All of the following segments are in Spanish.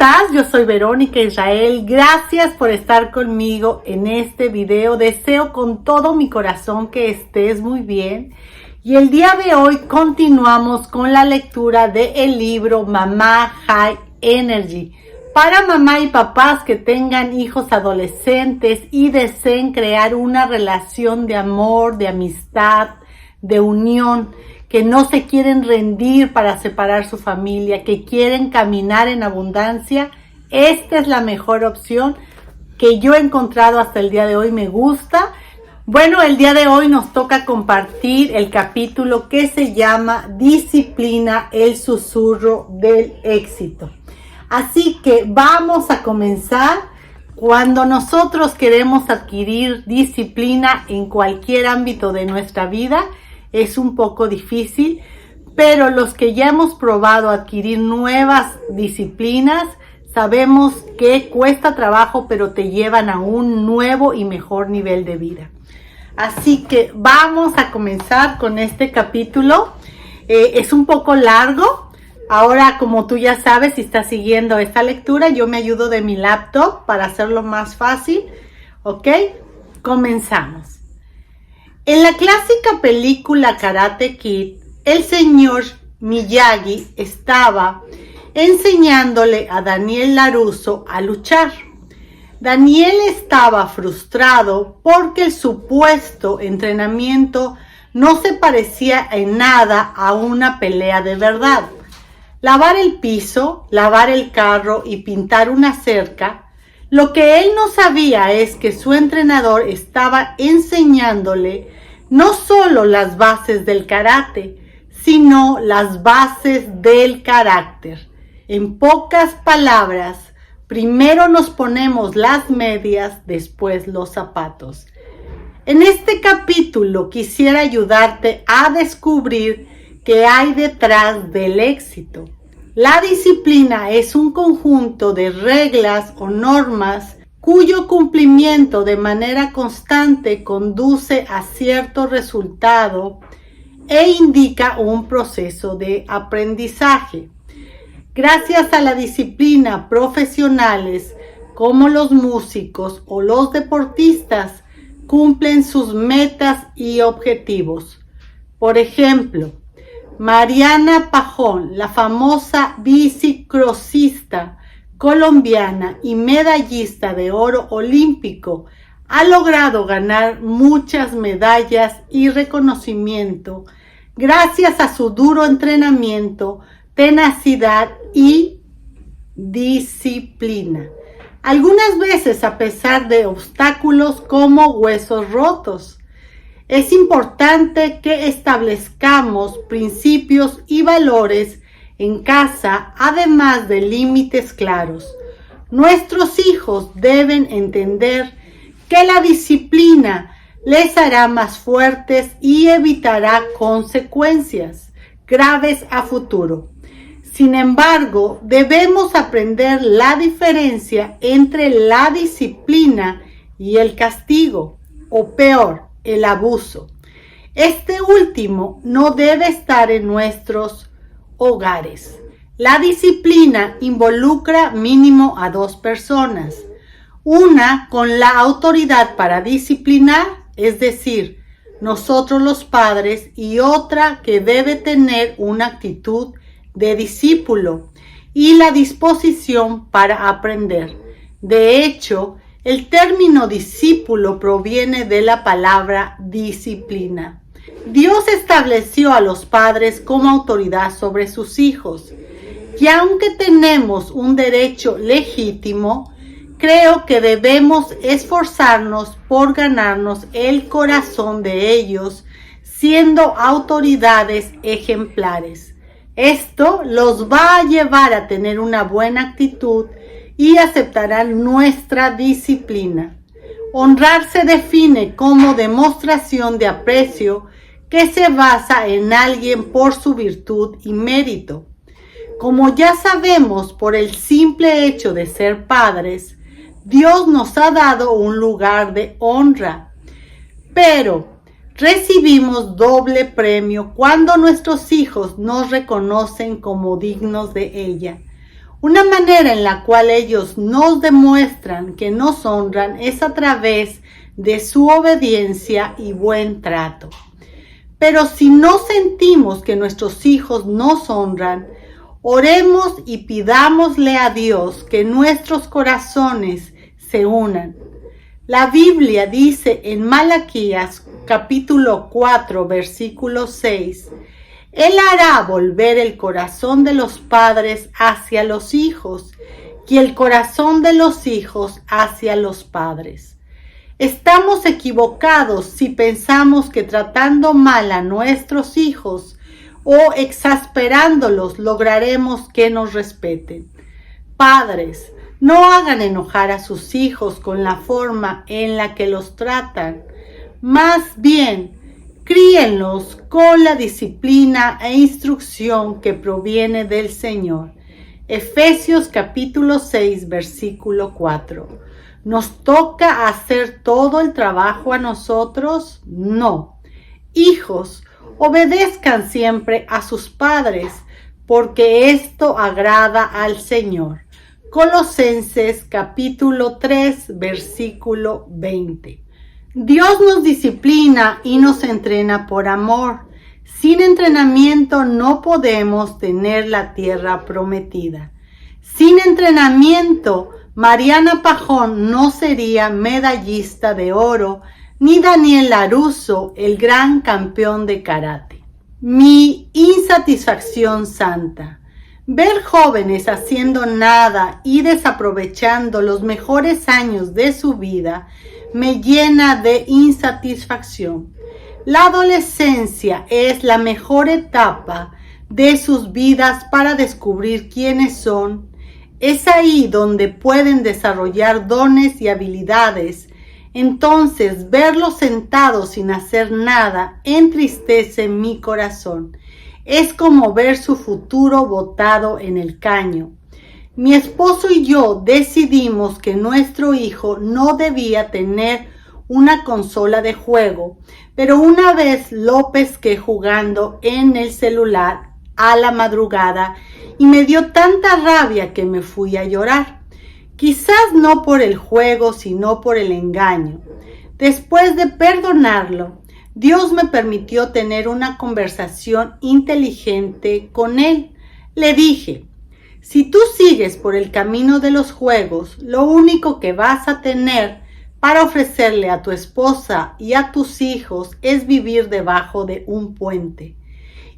estás? Yo soy Verónica Israel. Gracias por estar conmigo en este video. Deseo con todo mi corazón que estés muy bien. Y el día de hoy continuamos con la lectura del libro Mamá High Energy. Para mamá y papás que tengan hijos adolescentes y deseen crear una relación de amor, de amistad, de unión, que no se quieren rendir para separar su familia, que quieren caminar en abundancia, esta es la mejor opción que yo he encontrado hasta el día de hoy. Me gusta. Bueno, el día de hoy nos toca compartir el capítulo que se llama Disciplina, el susurro del éxito. Así que vamos a comenzar. Cuando nosotros queremos adquirir disciplina en cualquier ámbito de nuestra vida, es un poco difícil, pero los que ya hemos probado adquirir nuevas disciplinas, sabemos que cuesta trabajo, pero te llevan a un nuevo y mejor nivel de vida. Así que vamos a comenzar con este capítulo. Es un poco largo. Ahora, como tú ya sabes, si estás siguiendo esta lectura, yo me ayudo de mi laptop para hacerlo más fácil. ¿Ok? Comenzamos. En la clásica película Karate Kid, el señor Miyagi estaba enseñándole a Daniel LaRusso a luchar. Daniel estaba frustrado porque el supuesto entrenamiento no se parecía en nada a una pelea de verdad. Lavar el piso, lavar el carro y pintar una cerca. Lo que él no sabía es que su entrenador estaba enseñándole no solo las bases del karate, sino las bases del carácter. En pocas palabras, primero nos ponemos las medias, después los zapatos. En este capítulo quisiera ayudarte a descubrir qué hay detrás del éxito. La disciplina es un conjunto de reglas o normas cuyo cumplimiento de manera constante conduce a cierto resultado e indica un proceso de aprendizaje. Gracias a la disciplina, profesionales como los músicos o los deportistas cumplen sus metas y objetivos. Por ejemplo, Mariana Pajón, la famosa bicicrossista colombiana y medallista de oro olímpico, ha logrado ganar muchas medallas y reconocimiento gracias a su duro entrenamiento, tenacidad y disciplina. Algunas veces a pesar de obstáculos como huesos rotos. Es importante que establezcamos principios y valores en casa, además de límites claros. Nuestros hijos deben entender que la disciplina les hará más fuertes y evitará consecuencias graves a futuro. Sin embargo, debemos aprender la diferencia entre la disciplina y el castigo, o peor, el abuso. Este último no debe estar en nuestros hogares. La disciplina involucra mínimo a 2 personas. Una con la autoridad para disciplinar, es decir, nosotros los padres, y otra que debe tener una actitud de discípulo y la disposición para aprender. De hecho, el término discípulo proviene de la palabra disciplina. Dios estableció a los padres como autoridad sobre sus hijos, y aunque tenemos un derecho legítimo, creo que debemos esforzarnos por ganarnos el corazón de ellos, siendo autoridades ejemplares. Esto los va a llevar a tener una buena actitud y aceptarán nuestra disciplina. Honrar se define como demostración de aprecio que se basa en alguien por su virtud y mérito. Como ya sabemos, por el simple hecho de ser padres, Dios nos ha dado un lugar de honra, pero recibimos doble premio cuando nuestros hijos nos reconocen como dignos de ella. Una manera en la cual ellos nos demuestran que nos honran es a través de su obediencia y buen trato. Pero si no sentimos que nuestros hijos nos honran, oremos y pidámosle a Dios que nuestros corazones se unan. La Biblia dice en Malaquías capítulo 4 versículo 6, Él hará volver el corazón de los padres hacia los hijos y el corazón de los hijos hacia los padres. Estamos equivocados si pensamos que tratando mal a nuestros hijos o exasperándolos lograremos que nos respeten. Padres, no hagan enojar a sus hijos con la forma en la que los tratan. Más bien, críenlos con la disciplina e instrucción que proviene del Señor. Efesios capítulo 6, versículo 4. ¿Nos toca hacer todo el trabajo a nosotros? No. Hijos, obedezcan siempre a sus padres, porque esto agrada al Señor. Colosenses capítulo 3, versículo 20. Dios nos disciplina y nos entrena por amor. Sin entrenamiento no podemos tener la tierra prometida. Sin entrenamiento, Mariana Pajón no sería medallista de oro, ni Daniel Laruso, el gran campeón de karate. Mi insatisfacción santa. Ver jóvenes haciendo nada y desaprovechando los mejores años de su vida me llena de insatisfacción. La adolescencia es la mejor etapa de sus vidas para descubrir quiénes son. Es ahí donde pueden desarrollar dones y habilidades. Entonces, verlos sentados sin hacer nada entristece mi corazón. Es como ver su futuro botado en el caño. Mi esposo y yo decidimos que nuestro hijo no debía tener una consola de juego, pero una vez lo pesqué jugando en el celular a la madrugada y me dio tanta rabia que me fui a llorar. Quizás no por el juego, sino por el engaño. Después de perdonarlo, Dios me permitió tener una conversación inteligente con él. Le dije, si tú sigues por el camino de los juegos, lo único que vas a tener para ofrecerle a tu esposa y a tus hijos es vivir debajo de un puente.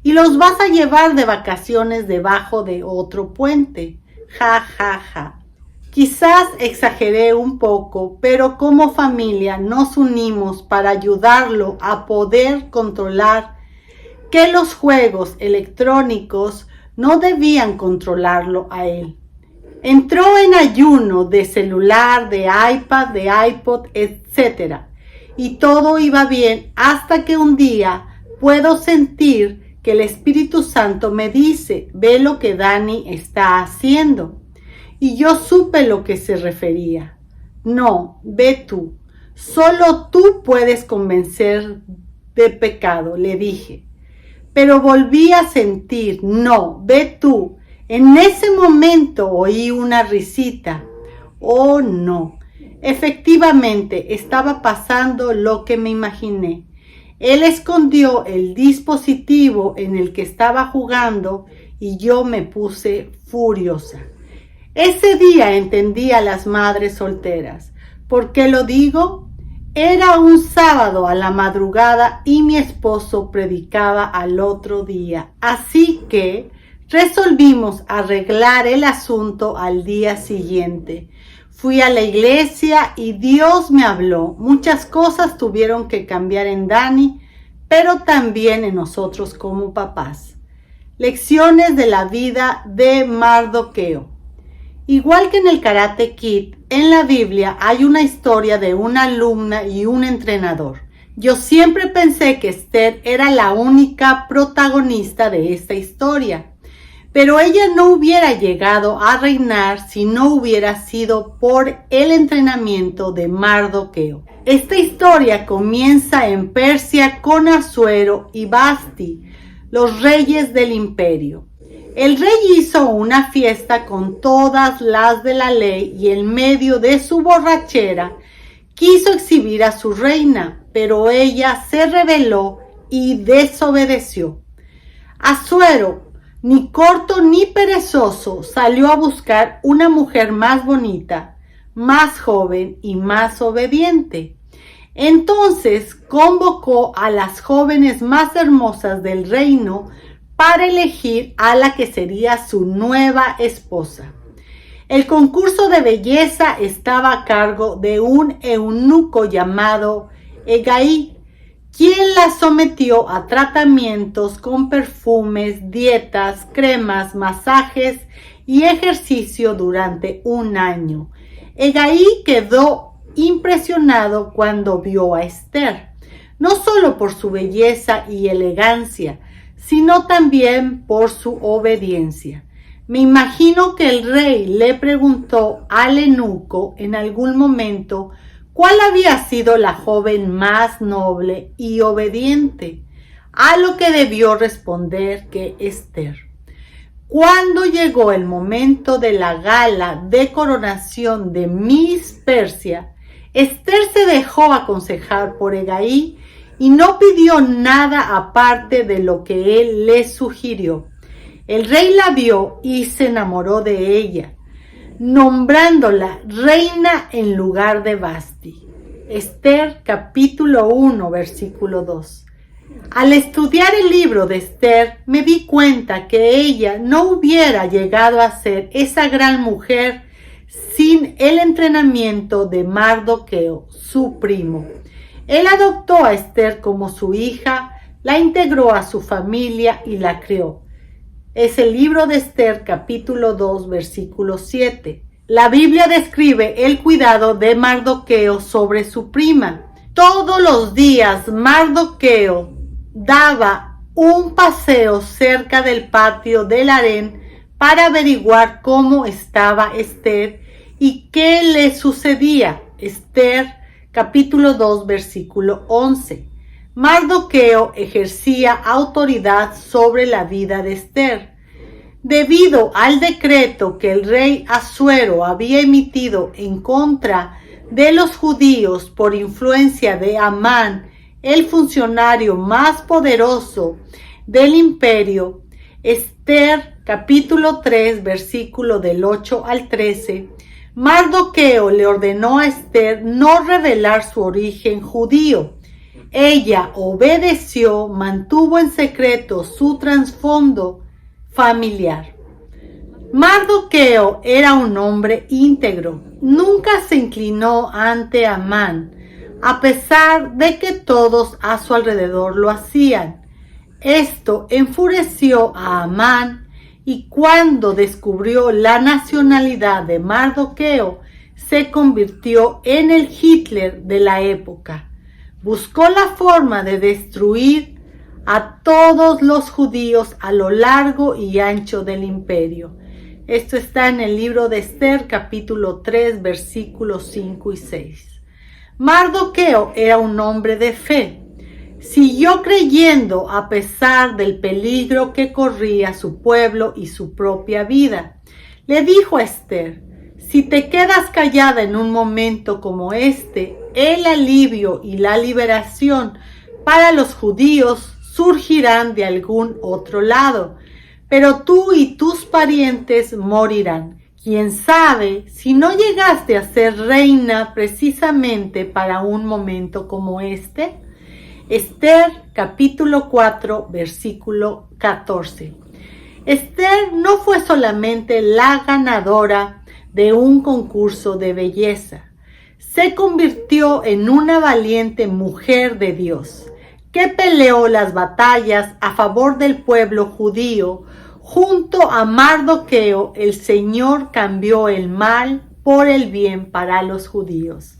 Y los vas a llevar de vacaciones debajo de otro puente. Ja, ja, ja. Quizás exageré un poco, pero como familia nos unimos para ayudarlo a poder controlar que los juegos electrónicos no debían controlarlo a él. Entró en ayuno de celular, de iPad, de iPod, etc. Y todo iba bien hasta que un día puedo sentir que el Espíritu Santo me dice, ve lo que Dani está haciendo. Y yo supe lo que se refería. No, ve tú. Solo tú puedes convencer de pecado, le dije. Pero volví a sentir, no, ve tú. En ese momento oí una risita. Oh, no. Efectivamente, estaba pasando lo que me imaginé. Él escondió el dispositivo en el que estaba jugando y yo me puse furiosa. Ese día entendí a las madres solteras. ¿Por qué lo digo? Era un sábado a la madrugada y mi esposo predicaba al otro día. Así que resolvimos arreglar el asunto al día siguiente. Fui a la iglesia y Dios me habló. Muchas cosas tuvieron que cambiar en Dani, pero también en nosotros como papás. Lecciones de la vida de Mardoqueo. Igual que en el Karate Kid, en la Biblia hay una historia de una alumna y un entrenador. Yo siempre pensé que Esther era la única protagonista de esta historia, pero ella no hubiera llegado a reinar si no hubiera sido por el entrenamiento de Mardoqueo. Esta historia comienza en Persia con Asuero y Basti, los reyes del imperio. El rey hizo una fiesta con todas las de la ley y en medio de su borrachera quiso exhibir a su reina, pero ella se rebeló y desobedeció. Asuero, ni corto ni perezoso, salió a buscar una mujer más bonita, más joven y más obediente. Entonces convocó a las jóvenes más hermosas del reino para elegir a la que sería su nueva esposa. El concurso de belleza estaba a cargo de un eunuco llamado Hegai, quien la sometió a tratamientos con perfumes, dietas, cremas, masajes y ejercicio durante un año. Hegai quedó impresionado cuando vio a Esther, no solo por su belleza y elegancia, sino también por su obediencia. Me imagino que el rey le preguntó al eunuco en algún momento cuál había sido la joven más noble y obediente, a lo que debió responder que Esther. Cuando llegó el momento de la gala de coronación de Miss Persia, Esther se dejó aconsejar por Hegai y no pidió nada aparte de lo que él le sugirió. El rey la vio y se enamoró de ella, nombrándola reina en lugar de Vasti. Esther capítulo 1 versículo 2. Al estudiar el libro de Esther me di cuenta que ella no hubiera llegado a ser esa gran mujer sin el entrenamiento de Mardoqueo, su primo. Él adoptó a Esther como su hija, la integró a su familia y la crió. Es el libro de Esther capítulo 2 versículo 7. La Biblia describe el cuidado de Mardoqueo sobre su prima. Todos los días Mardoqueo daba un paseo cerca del patio del harén para averiguar cómo estaba Esther y qué le sucedía. Esther capítulo 2 versículo 11. Mardoqueo ejercía autoridad sobre la vida de Esther. Debido al decreto que el rey Asuero había emitido en contra de los judíos por influencia de Amán, el funcionario más poderoso del imperio, Esther capítulo 3 versículo del 8 al 13, Mardoqueo le ordenó a Esther no revelar su origen judío. Ella obedeció, mantuvo en secreto su trasfondo familiar. Mardoqueo era un hombre íntegro, nunca se inclinó ante Amán, a pesar de que todos a su alrededor lo hacían. Esto enfureció a Amán y cuando descubrió la nacionalidad de Mardoqueo, se convirtió en el Hitler de la época. Buscó la forma de destruir a todos los judíos a lo largo y ancho del imperio. Esto está en el libro de Esther, capítulo 3, versículos 5 y 6. Mardoqueo era un hombre de fe. Siguió creyendo a pesar del peligro que corría su pueblo y su propia vida. Le dijo a Esther: si te quedas callada en un momento como este, el alivio y la liberación para los judíos surgirán de algún otro lado, pero tú y tus parientes morirán. ¿Quién sabe si no llegaste a ser reina precisamente para un momento como este? Esther capítulo 4 versículo 14. Esther no fue solamente la ganadora de un concurso de belleza, se convirtió en una valiente mujer de Dios, que peleó las batallas a favor del pueblo judío. Junto a Mardoqueo, el Señor cambió el mal por el bien para los judíos.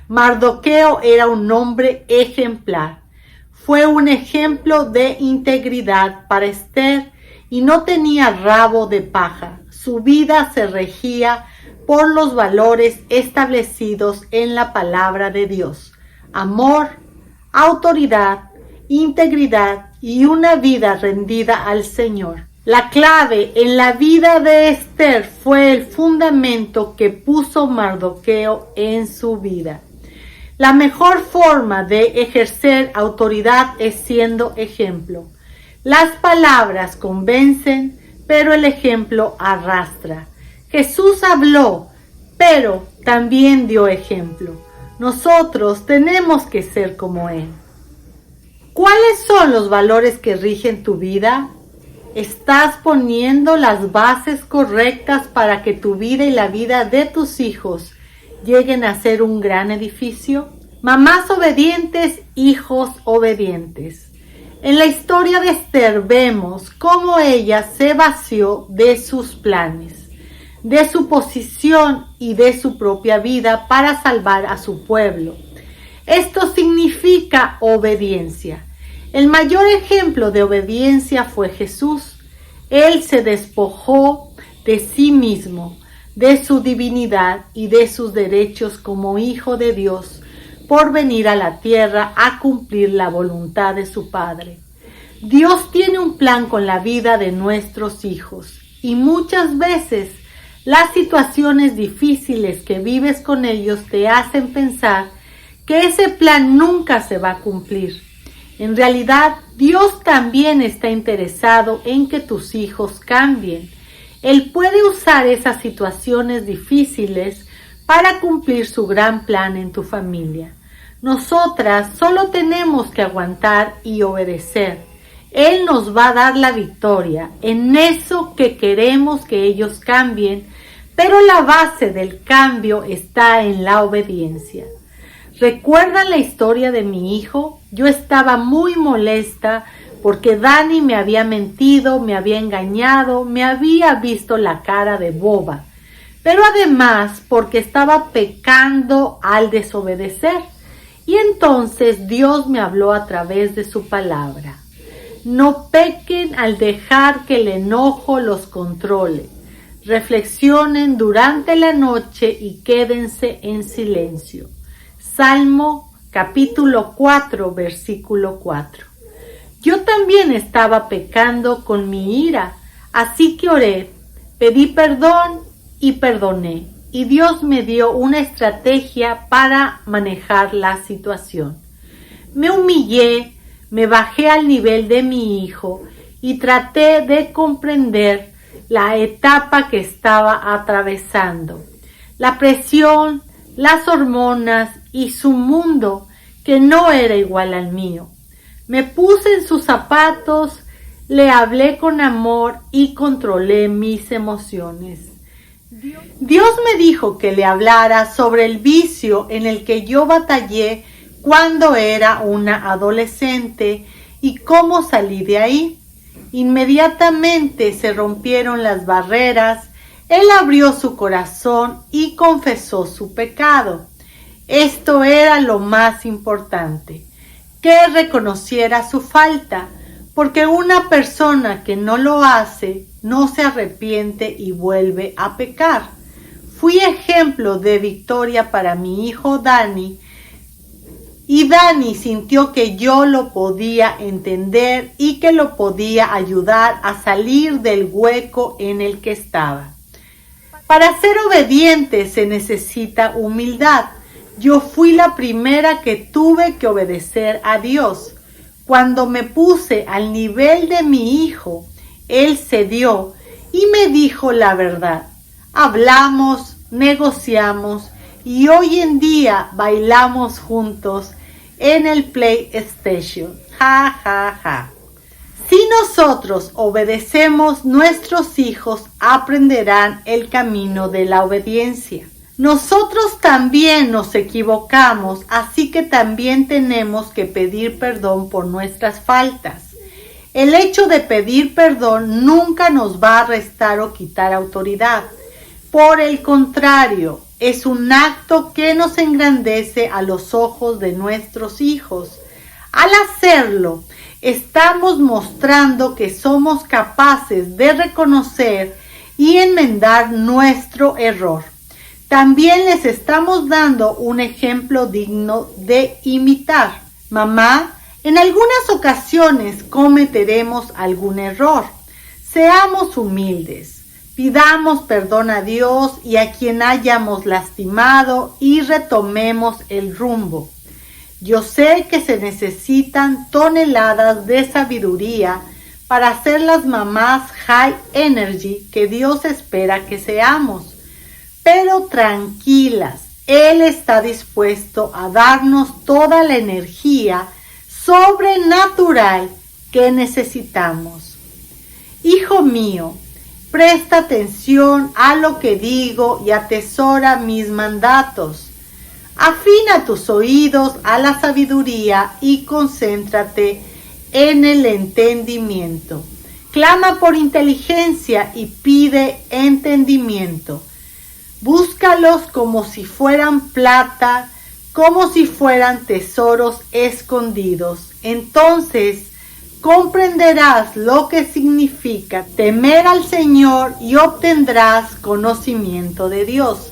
Mardoqueo era un hombre ejemplar. Fue un ejemplo de integridad para Esther y no tenía rabo de paja. Su vida se regía por los valores establecidos en la palabra de Dios: amor, autoridad, integridad y una vida rendida al Señor. La clave en la vida de Esther fue el fundamento que puso Mardoqueo en su vida. La mejor forma de ejercer autoridad es siendo ejemplo. Las palabras convencen, pero el ejemplo arrastra. Jesús habló, pero también dio ejemplo. Nosotros tenemos que ser como Él. ¿Cuáles son los valores que rigen tu vida? ¿Estás poniendo las bases correctas para que tu vida y la vida de tus hijos lleguen a ser un gran edificio? Mamás obedientes, hijos obedientes. En la historia de Esther vemos cómo ella se vació de sus planes, de su posición y de su propia vida para salvar a su pueblo. Esto significa obediencia. El mayor ejemplo de obediencia fue Jesús. Él se despojó de sí mismo, de su divinidad y de sus derechos como Hijo de Dios, por venir a la tierra a cumplir la voluntad de su Padre. Dios tiene un plan con la vida de nuestros hijos y muchas veces las situaciones difíciles que vives con ellos te hacen pensar que ese plan nunca se va a cumplir. En realidad, Dios también está interesado en que tus hijos cambien. Él puede usar esas situaciones difíciles para cumplir su gran plan en tu familia. Nosotras solo tenemos que aguantar y obedecer. Él nos va a dar la victoria en eso que queremos que ellos cambien, pero la base del cambio está en la obediencia. ¿Recuerdan la historia de mi hijo? Yo estaba muy molesta porque Dani me había mentido, me había engañado, me había visto la cara de boba. Pero además porque estaba pecando al desobedecer. Y entonces Dios me habló a través de su palabra. No pequen al dejar que el enojo los controle. Reflexionen durante la noche y quédense en silencio. Salmo capítulo 4, versículo 4. Yo también estaba pecando con mi ira, así que oré, pedí perdón y perdoné. Y Dios me dio una estrategia para manejar la situación. Me humillé, me bajé al nivel de mi hijo y traté de comprender la etapa que estaba atravesando. La presión, las hormonas y su mundo que no era igual al mío. Me puse en sus zapatos, le hablé con amor y controlé mis emociones. Dios me dijo que le hablara sobre el vicio en el que yo batallé cuando era una adolescente y cómo salí de ahí. Inmediatamente se rompieron las barreras, él abrió su corazón y confesó su pecado. Esto era lo más importante, que reconociera su falta, porque una persona que no lo hace no se arrepiente y vuelve a pecar. Fui ejemplo de victoria para mi hijo Dani, y Dani sintió que yo lo podía entender y que lo podía ayudar a salir del hueco en el que estaba. Para ser obediente se necesita humildad. Yo fui la primera que tuve que obedecer a Dios. Cuando me puse al nivel de mi hijo, él cedió y me dijo la verdad. Hablamos, negociamos y hoy en día bailamos juntos en el PlayStation. Ja, ja, ja. Si nosotros obedecemos, nuestros hijos aprenderán el camino de la obediencia. Nosotros también nos equivocamos, así que también tenemos que pedir perdón por nuestras faltas. El hecho de pedir perdón nunca nos va a restar o quitar autoridad. Por el contrario, es un acto que nos engrandece a los ojos de nuestros hijos. Al hacerlo, estamos mostrando que somos capaces de reconocer y enmendar nuestro error. También les estamos dando un ejemplo digno de imitar. Mamá, en algunas ocasiones cometeremos algún error. Seamos humildes, pidamos perdón a Dios y a quien hayamos lastimado y retomemos el rumbo. Yo sé que se necesitan toneladas de sabiduría para ser las mamás high energy que Dios espera que seamos. Pero tranquilas, Él está dispuesto a darnos toda la energía sobrenatural que necesitamos. Hijo mío, presta atención a lo que digo y atesora mis mandatos. Afina tus oídos a la sabiduría y concéntrate en el entendimiento. Clama por inteligencia y pide entendimiento. Búscalos como si fueran plata, como si fueran tesoros escondidos. Entonces comprenderás lo que significa temer al Señor y obtendrás conocimiento de Dios.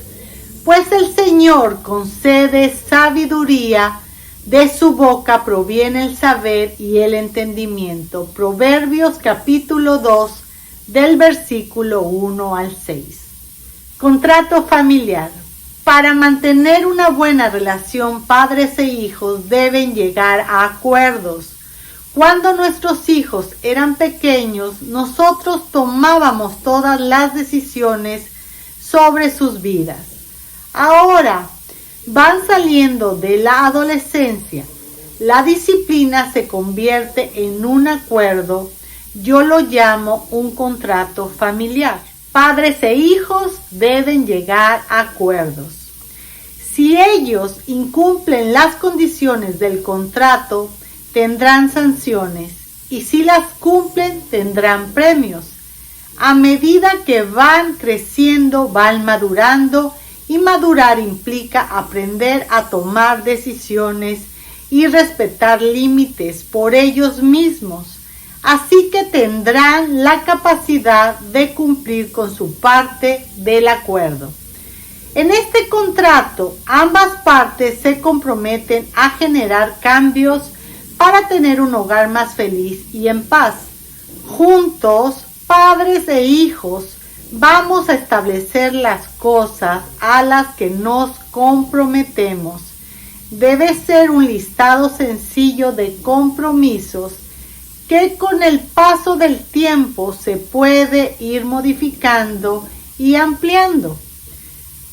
Pues el Señor concede sabiduría, de su boca proviene el saber y el entendimiento. Proverbios capítulo 2, del versículo 1 al 6. Contrato familiar. Para mantener una buena relación, padres e hijos deben llegar a acuerdos. Cuando nuestros hijos eran pequeños, nosotros tomábamos todas las decisiones sobre sus vidas. Ahora van saliendo de la adolescencia. La disciplina se convierte en un acuerdo. Yo lo llamo un contrato familiar. Padres e hijos deben llegar a acuerdos. Si ellos incumplen las condiciones del contrato, tendrán sanciones, y si las cumplen, tendrán premios. A medida que van creciendo, van madurando, y madurar implica aprender a tomar decisiones y respetar límites por ellos mismos. Así que tendrán la capacidad de cumplir con su parte del acuerdo. En este contrato, ambas partes se comprometen a generar cambios para tener un hogar más feliz y en paz. Juntos, padres e hijos, vamos a establecer las cosas a las que nos comprometemos. Debe ser un listado sencillo de compromisos que con el paso del tiempo se puede ir modificando y ampliando.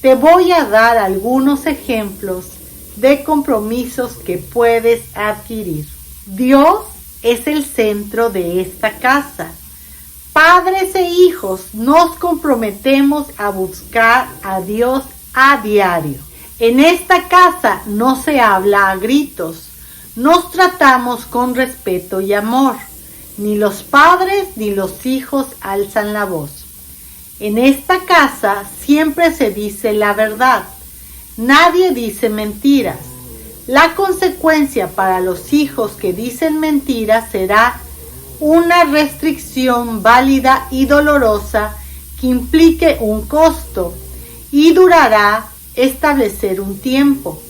Te voy a dar algunos ejemplos de compromisos que puedes adquirir. Dios es el centro de esta casa. Padres e hijos nos comprometemos a buscar a Dios a diario. En esta casa no se habla a gritos. Nos tratamos con respeto y amor. Ni los padres ni los hijos alzan la voz. En esta casa siempre se dice la verdad. Nadie dice mentiras. La consecuencia para los hijos que dicen mentiras será una restricción válida y dolorosa que implique un costo y durará establecer un tiempo.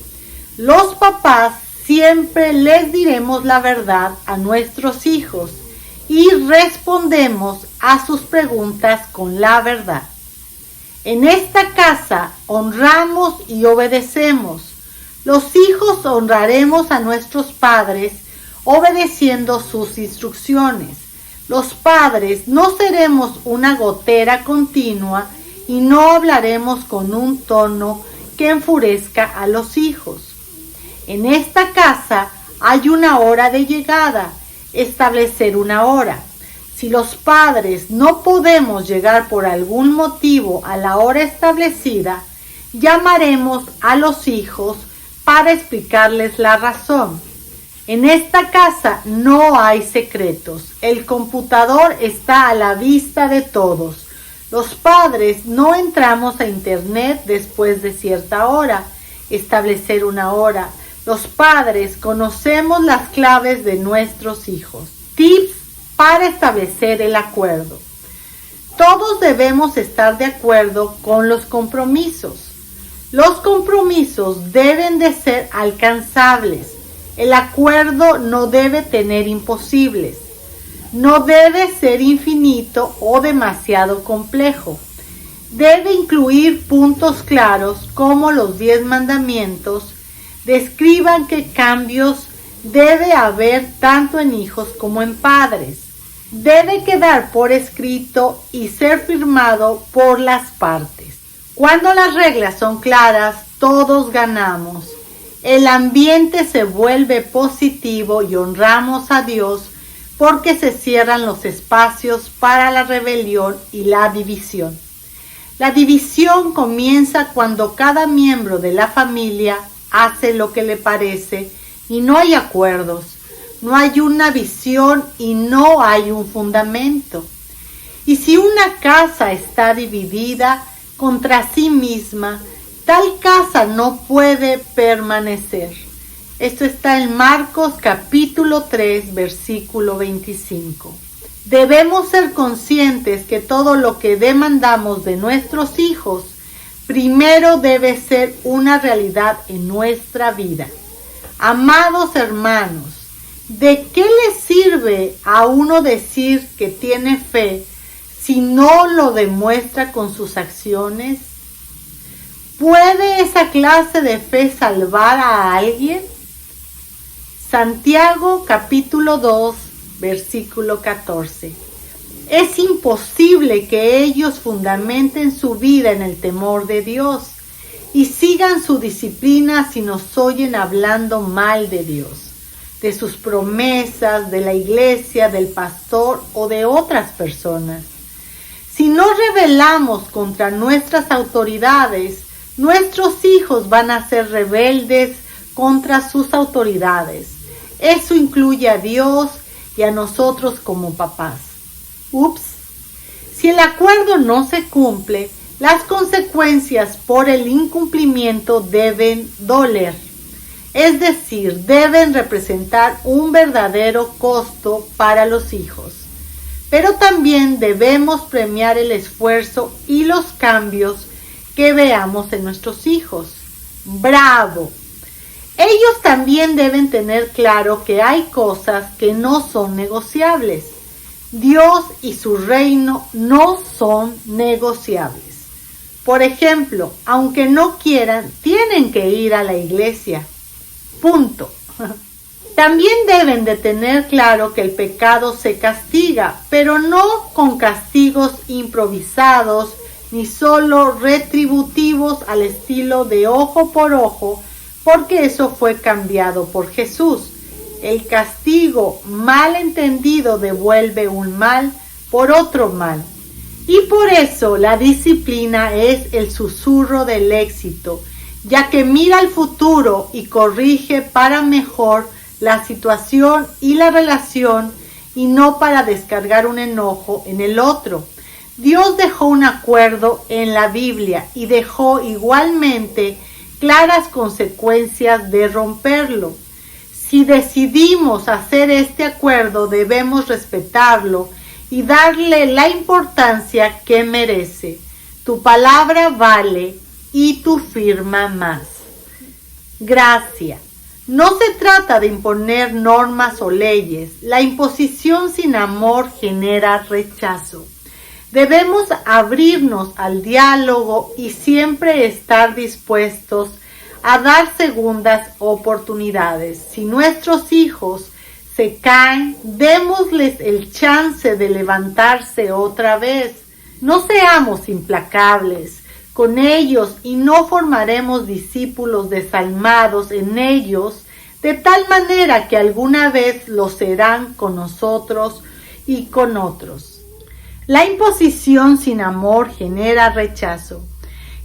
Los papás siempre les diremos la verdad a nuestros hijos y respondemos a sus preguntas con la verdad. En esta casa honramos y obedecemos. Los hijos honraremos a nuestros padres obedeciendo sus instrucciones. Los padres no seremos una gotera continua y no hablaremos con un tono que enfurezca a los hijos. En esta casa hay una hora de llegada. Establecer una hora. Si los padres no podemos llegar por algún motivo a la hora establecida, llamaremos a los hijos para explicarles la razón. En esta casa no hay secretos. El computador está a la vista de todos. Los padres no entramos a internet después de cierta hora. Establecer una hora. Los padres conocemos las claves de nuestros hijos. Tips para establecer el acuerdo. Todos debemos estar de acuerdo con los compromisos. Los compromisos deben de ser alcanzables. El acuerdo no debe tener imposibles. No debe ser infinito o demasiado complejo. Debe incluir puntos claros como los 10 mandamientos describan qué cambios debe haber tanto en hijos como en padres. Debe quedar por escrito y ser firmado por las partes. Cuando las reglas son claras, todos ganamos. El ambiente se vuelve positivo y honramos a Dios porque se cierran los espacios para la rebelión y la división. La división comienza cuando cada miembro de la familia hace lo que le parece y no hay acuerdos, no hay una visión y no hay un fundamento. Y si una casa está dividida contra sí misma, tal casa no puede permanecer. Esto está en Marcos capítulo 3, versículo 25. Debemos ser conscientes que todo lo que demandamos de nuestros hijos primero debe ser una realidad en nuestra vida. Amados hermanos, ¿de qué le sirve a uno decir que tiene fe si no lo demuestra con sus acciones? ¿Puede esa clase de fe salvar a alguien? Santiago capítulo 2, versículo 14. Es imposible que ellos fundamenten su vida en el temor de Dios y sigan su disciplina si nos oyen hablando mal de Dios, de sus promesas, de la iglesia, del pastor o de otras personas. Si no rebelamos contra nuestras autoridades, nuestros hijos van a ser rebeldes contra sus autoridades. Eso incluye a Dios y a nosotros como papás. Ups. Si el acuerdo no se cumple, las consecuencias por el incumplimiento deben doler. Es decir, deben representar un verdadero costo para los hijos. Pero también debemos premiar el esfuerzo y los cambios que veamos en nuestros hijos. ¡Bravo! Ellos también deben tener claro que hay cosas que no son negociables. Dios y su reino no son negociables. Por ejemplo, aunque no quieran, tienen que ir a la iglesia. Punto. También deben de tener claro que el pecado se castiga, pero no con castigos improvisados ni solo retributivos al estilo de ojo por ojo, porque eso fue cambiado por Jesús. El castigo mal entendido devuelve un mal por otro mal. Y por eso la disciplina es el susurro del éxito, ya que mira al futuro y corrige para mejor la situación y la relación y no para descargar un enojo en el otro. Dios dejó un acuerdo en la Biblia y dejó igualmente claras consecuencias de romperlo. Si decidimos hacer este acuerdo, debemos respetarlo y darle la importancia que merece. Tu palabra vale y tu firma más. Gracia. No se trata de imponer normas o leyes. La imposición sin amor genera rechazo. Debemos abrirnos al diálogo y siempre estar dispuestos a dar segundas oportunidades. Si nuestros hijos se caen, démosles el chance de levantarse otra vez. No seamos implacables con ellos y no formaremos discípulos desalmados en ellos, de tal manera que alguna vez lo serán con nosotros y con otros. La imposición sin amor genera rechazo.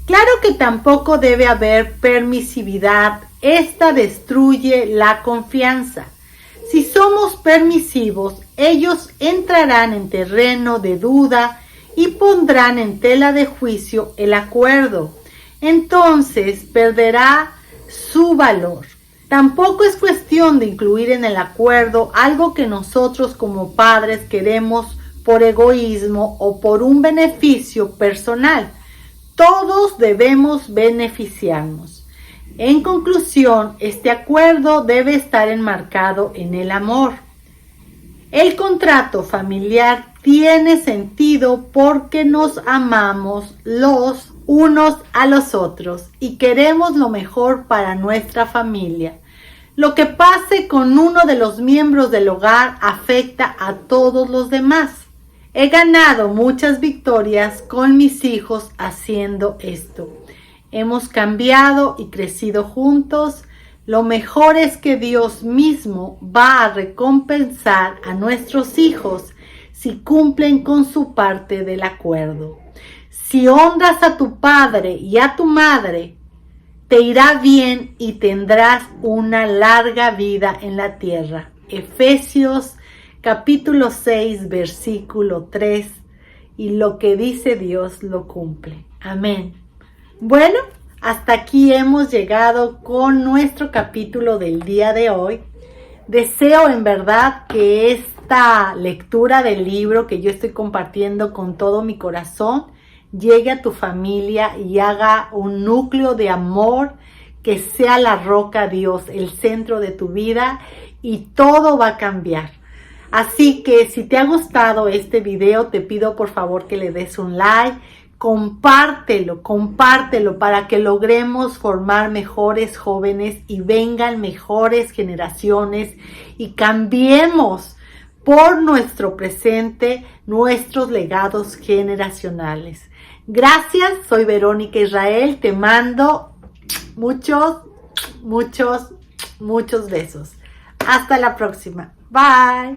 Claro que tampoco debe haber permisividad. Esta destruye la confianza. Si somos permisivos, ellos entrarán en terreno de duda y pondrán en tela de juicio el acuerdo. Entonces perderá su valor. Tampoco es cuestión de incluir en el acuerdo algo que nosotros como padres queremos por egoísmo o por un beneficio personal. Todos debemos beneficiarnos. En conclusión, este acuerdo debe estar enmarcado en el amor. El contrato familiar tiene sentido porque nos amamos los unos a los otros y queremos lo mejor para nuestra familia. Lo que pase con uno de los miembros del hogar afecta a todos los demás. He ganado muchas victorias con mis hijos haciendo esto. Hemos cambiado y crecido juntos. Lo mejor es que Dios mismo va a recompensar a nuestros hijos si cumplen con su parte del acuerdo. Si honras a tu padre y a tu madre, te irá bien y tendrás una larga vida en la tierra. Efesios capítulo 6, versículo 3. Y lo que dice Dios lo cumple. Amén. Bueno, hasta aquí hemos llegado con nuestro capítulo del día de hoy. Deseo en verdad que esta lectura del libro que yo estoy compartiendo con todo mi corazón llegue a tu familia y haga un núcleo de amor, que sea la roca Dios, el centro de tu vida, y todo va a cambiar. Así que si te ha gustado este video, te pido por favor que le des un like. Compártelo para que logremos formar mejores jóvenes y vengan mejores generaciones y cambiemos por nuestro presente nuestros legados generacionales. Gracias, soy Verónica Israel, te mando muchos besos. Hasta la próxima. Bye.